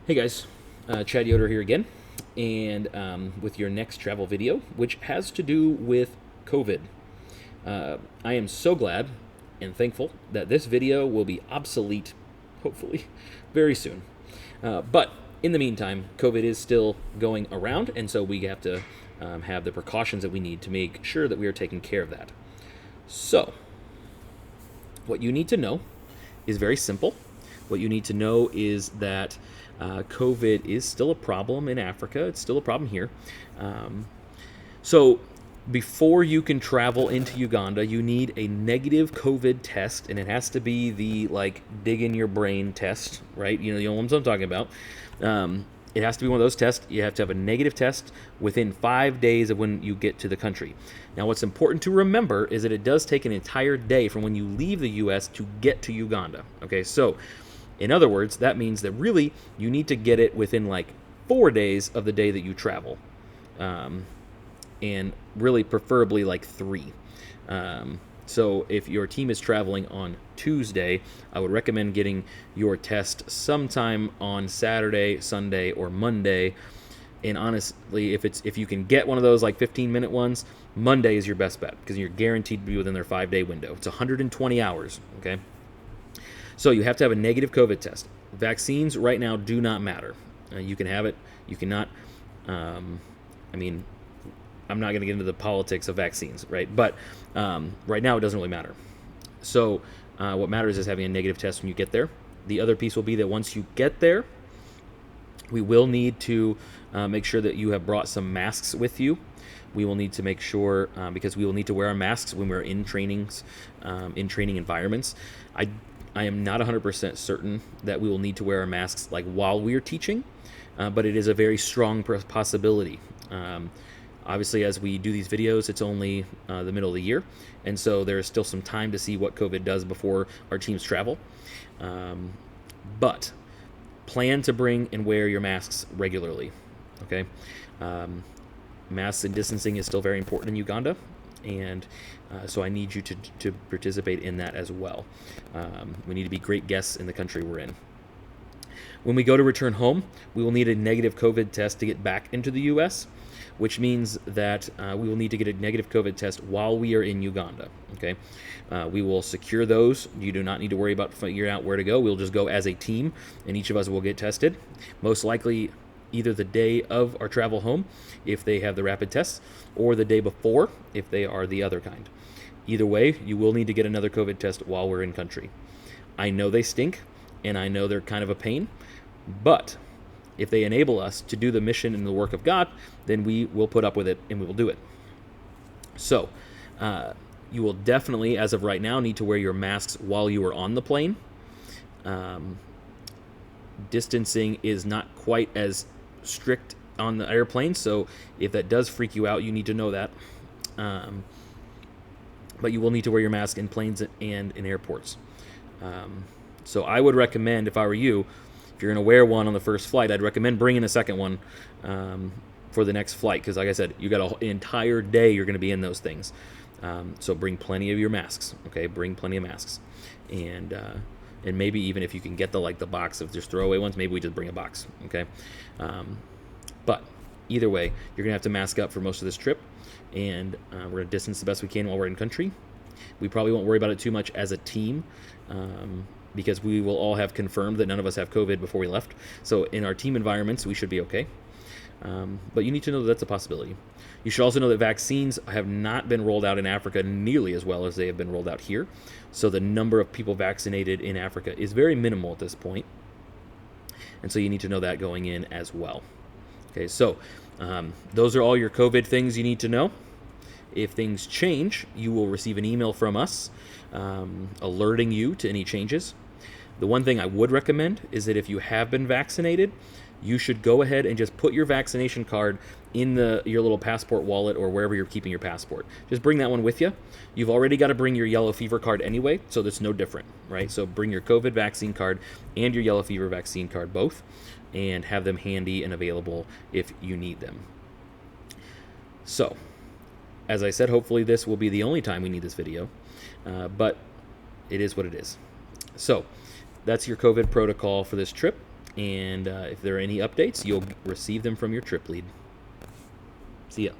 Hey guys, Chad Yoder here again, and with your next travel video, which has to do with COVID. I am so glad and thankful that this video will be obsolete, hopefully, very soon. But in the meantime, COVID is still going around, and so we have to have the precautions that we need to make sure that we are taking care of that. So, what you need to know is very simple. What you need to know is that COVID is still a problem in Africa. It's still a problem here. So before you can travel into Uganda, you need a negative COVID test, and it has to be the dig in your brain test, right? You know what I'm talking about. It has to be one of those tests. You have to have a negative test within 5 days of when you get to the country. Now, what's important to remember is that it does take an entire day from when you leave the U.S. to get to Uganda. Okay, so in other words, that means that really you need to get it within 4 days of the day that you travel, and really preferably 3. So if your team is traveling on Tuesday, I would recommend getting your test sometime on Saturday, Sunday, or Monday. And honestly, if you can get one of those 15-minute ones, Monday is your best bet because you're guaranteed to be within their 5-day window. It's 120 hours, okay? So you have to have a negative COVID test. Vaccines right now do not matter. You can have it, you cannot. I'm not going to get into the politics of vaccines, right? But right now it doesn't really matter. So what matters is having a negative test when you get there. The other piece will be that once you get there, we will need to make sure that you have brought some masks with you. We will need to make sure, because we will need to wear our masks when we're in trainings, in training environments. I am not 100% certain that we will need to wear our masks while we are teaching, but it is a very strong possibility. Obviously, as we do these videos, it's only the middle of the year, and so there is still some time to see what COVID does before our teams travel. But plan to bring and wear your masks regularly, okay? Masks and distancing is still very important in Uganda, and so I need you to participate in that as well. We need to be great guests in the country we're in. When we go to return home, we will need a negative COVID test to get back into the U.S., which means that we will need to get a negative COVID test while we are in Uganda, okay? We will secure those. You do not need to worry about figuring out where to go. We'll just go as a team, and each of us will get tested. Most likely either the day of our travel home, if they have the rapid tests, or the day before, if they are the other kind. Either way, you will need to get another COVID test while we're in country. I know they stink, and I know they're kind of a pain, but if they enable us to do the mission and the work of God, then we will put up with it and we will do it. So, you will definitely, as of right now, need to wear your masks while you are on the plane. Distancing is not quite as strict on the airplane, so if that does freak you out, you need to know that. But you will need to wear your mask in planes and in airports. So I would recommend, if I were you, if you're going to wear one on the first flight, I'd recommend bringing a second one for the next flight, because like I said, you got an entire day you're going to be in those things. So bring plenty of your masks, okay? Bring plenty of masks. And maybe even if you can get the box of just throwaway ones, maybe we just bring a box, okay? But either way, you're going to have to mask up for most of this trip, and we're going to distance the best we can while we're in country. We probably won't worry about it too much as a team, because we will all have confirmed that none of us have COVID before we left. So in our team environments, we should be okay. But you need to know that that's a possibility. You should also know that vaccines have not been rolled out in Africa nearly as well as they have been rolled out here. So the number of people vaccinated in Africa is very minimal at this point. And so you need to know that going in as well. Okay, so those are all your COVID things you need to know. If things change, you will receive an email from us alerting you to any changes. The one thing I would recommend is that if you have been vaccinated, you should go ahead and just put your vaccination card in your little passport wallet or wherever you're keeping your passport. Just bring that one with you. You've already got to bring your yellow fever card anyway, so that's no different, right? So bring your COVID vaccine card and your yellow fever vaccine card both, and have them handy and available if you need them. So, as I said, hopefully this will be the only time we need this video, but it is what it is. So, that's your COVID protocol for this trip. And if there are any updates, you'll receive them from your trip lead. See ya.